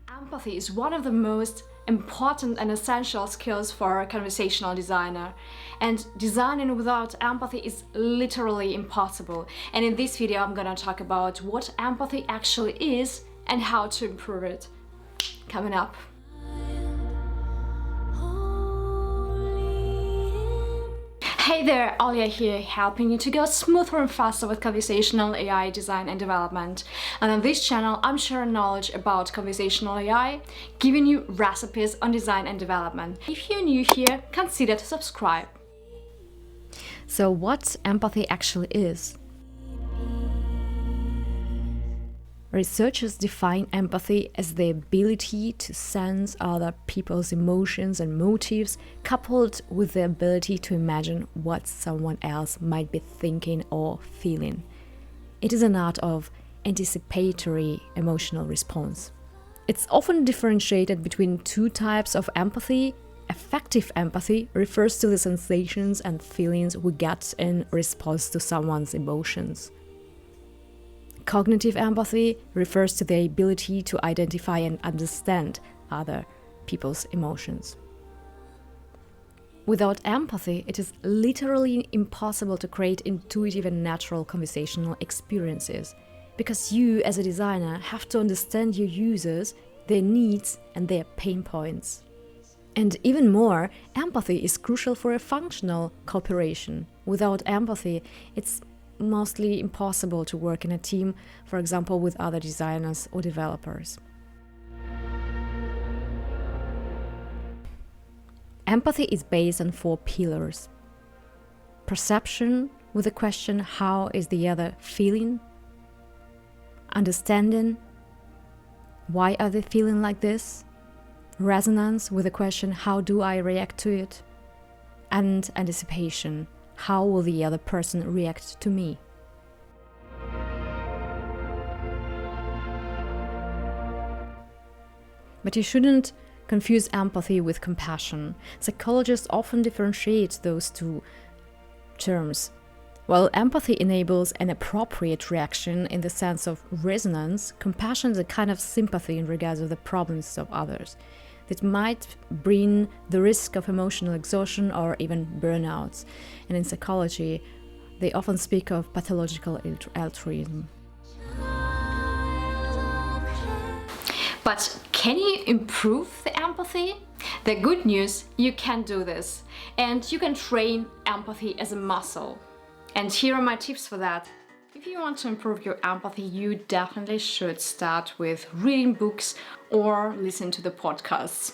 Empathy is one of the most important and essential skills for a conversational designer. And designing without empathy is literally impossible. And in this video, I'm gonna talk about what empathy actually is and how to improve it. Coming up. Hey there, Alia here, helping you to go smoother and faster with conversational AI design and development. And on this channel, I'm sharing knowledge about conversational AI, giving you recipes on design and development. If you're new here, consider to subscribe. So what empathy actually is? Researchers define empathy as the ability to sense other people's emotions and motives, coupled with the ability to imagine what someone else might be thinking or feeling. It is an art of anticipatory emotional response. It's often differentiated between two types of empathy. Affective empathy refers to the sensations and feelings we get in response to someone's emotions. Cognitive empathy refers to the ability to identify and understand other people's emotions. Without empathy, it is literally impossible to create intuitive and natural conversational experiences, because you, as a designer, have to understand your users, their needs, and their pain points. And even more, empathy is crucial for a functional cooperation. Without empathy, it's mostly impossible to work in a team, for example, with other designers or developers. Empathy is based on 4 pillars. Perception, with the question, how is the other feeling? Understanding, why are they feeling like this? Resonance, with the question, how do I react to it? And anticipation, how will the other person react to me? But you shouldn't confuse empathy with compassion. Psychologists often differentiate those two terms. While empathy enables an appropriate reaction in the sense of resonance, compassion is a kind of sympathy in regards to the problems of others. It might bring the risk of emotional exhaustion or even burnouts. And in psychology, they often speak of pathological altruism. But can you improve the empathy? The good news, you can do this. And you can train empathy as a muscle. And here are my tips for that. If you want to improve your empathy, you definitely should start with reading books or listen to the podcasts.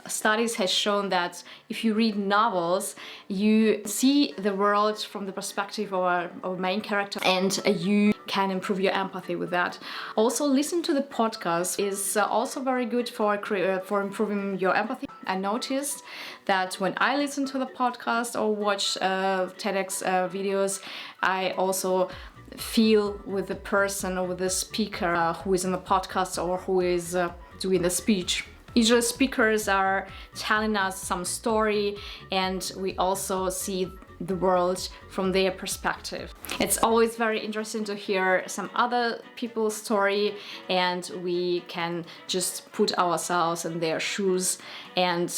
Studies have shown that if you read novels, you see the world from the perspective of a main character, and you can improve your empathy with that. Also, listen to the podcast is also very good for improving your empathy. I noticed that when I listen to the podcast or watch TEDx videos, I also feel with the person or with the speaker who is in the podcast or who is doing the speech. Usually speakers are telling us some story, and we also see the world from their perspective. It's always very interesting to hear some other people's story, and we can just put ourselves in their shoes. And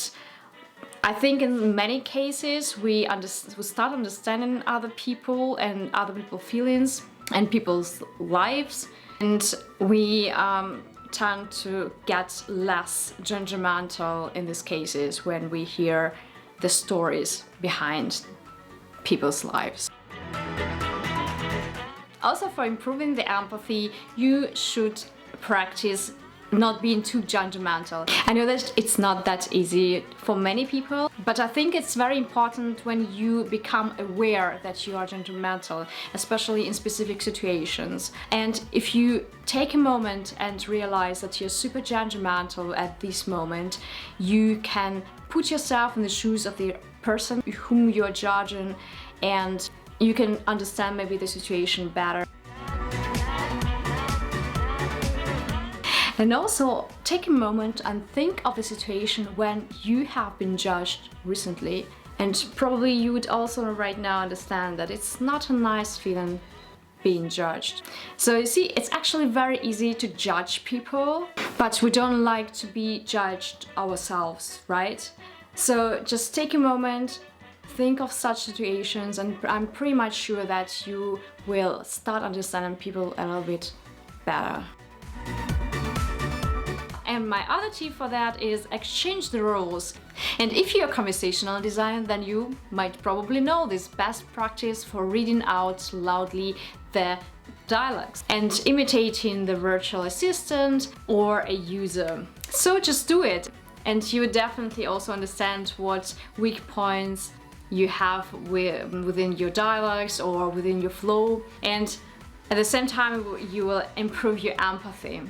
I think in many cases we start understanding other people and other people's feelings and people's lives, and we tend to get less judgmental in these cases when we hear the stories behind people's lives. Also, for improving the empathy, you should practice not being too judgmental. I know that it's not that easy for many people, but I think it's very important when you become aware that you are judgmental, especially in specific situations. And if you take a moment and realize that you're super judgmental at this moment, you can put yourself in the shoes of the person whom you're judging, and you can understand maybe the situation better. And also take a moment and think of a situation when you have been judged recently And probably you would also right now understand that it's not a nice feeling being judged. So you see, it's actually very easy to judge people, but we don't like to be judged ourselves, right? So just take a moment, think of such situations, and I'm pretty much sure that you will start understanding people a little bit better. And my other tip for that is exchange the roles. And if you're a conversational designer, then you might probably know this best practice for reading out loudly the dialogues and imitating the virtual assistant or a user. So just do it, and you definitely also understand what weak points you have within your dialogues or within your flow, and at the same time you will improve your empathy.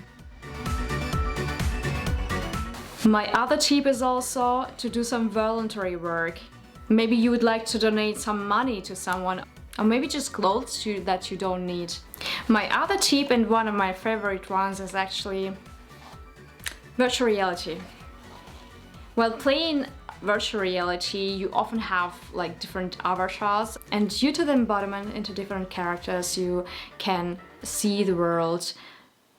My other tip is also to do some voluntary work. Maybe you would like to donate some money to someone, or maybe just clothes that you don't need. My other tip, and one of my favorite ones, is actually virtual reality. While playing virtual reality, you often have like different avatars, and due to the embodiment into different characters, you can see the world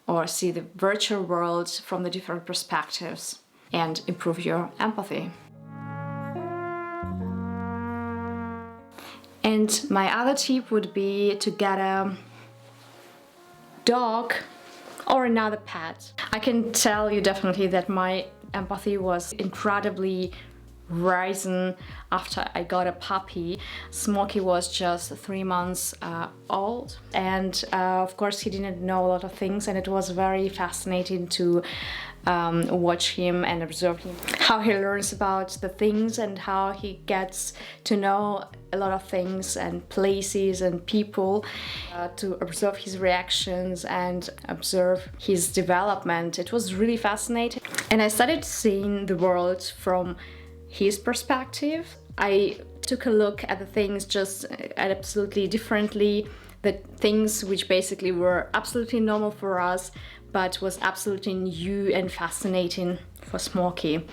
or see the virtual world from the different perspectives and improve your empathy. And my other tip would be to get a dog or another pet. I can tell you definitely that my empathy was incredibly rising after I got a puppy. Smokey was just 3 months old, and of course he didn't know a lot of things, and it was very fascinating to watch him and observe him, how he learns about the things and how he gets to know a lot of things and places and people, to observe his reactions and observe his development. It was really fascinating, and I started seeing the world from his perspective. I took a look at the things just absolutely differently, the things which basically were absolutely normal for us, but was absolutely new and fascinating for Smokey.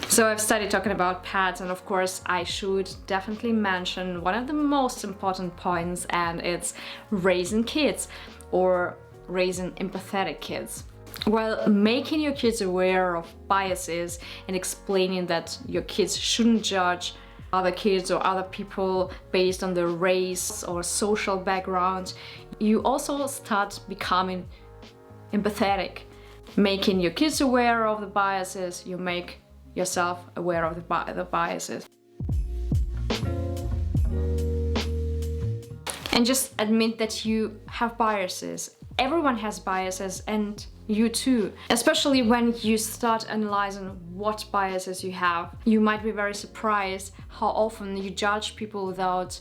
So I've started talking about pets, and of course I should definitely mention one of the most important points, and it's raising kids or raising empathetic kids. While making your kids aware of biases and explaining that your kids shouldn't judge other kids or other people based on their race or social background, you also start becoming empathetic. Making your kids aware of the biases, you make yourself aware of the biases. And just admit that you have biases. Everyone has biases, and you too. Especially when you start analyzing what biases you have, you might be very surprised how often you judge people without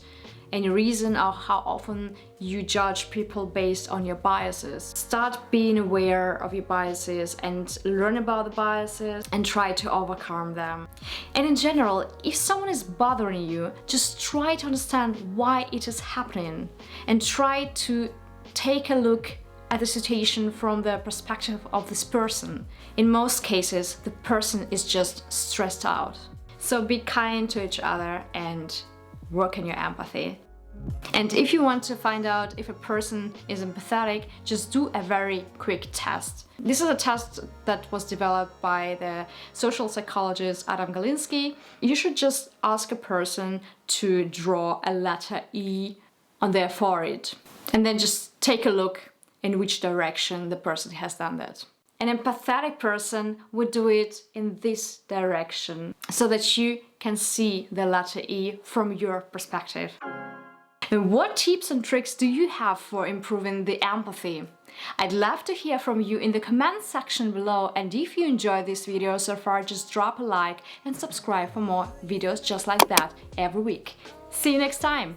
any reason, or how often you judge people based on your biases. Start being aware of your biases and learn about the biases and try to overcome them. And in general, if someone is bothering you, just try to understand why it is happening and try to take a look at the situation from the perspective of this person. In most cases, the person is just stressed out. So be kind to each other and work on your empathy. And if you want to find out if a person is empathetic, just do a very quick test. This is a test that was developed by the social psychologist Adam Galinsky. You should just ask a person to draw a letter E on their forehead, and then just take a look in which direction the person has done that. An empathetic person would do it in this direction, so that you can see the letter E from your perspective. And what tips and tricks do you have for improving the empathy? I'd love to hear from you in the comment section below, and if you enjoyed this video so far, just drop a like and subscribe for more videos just like that every week. See you next time!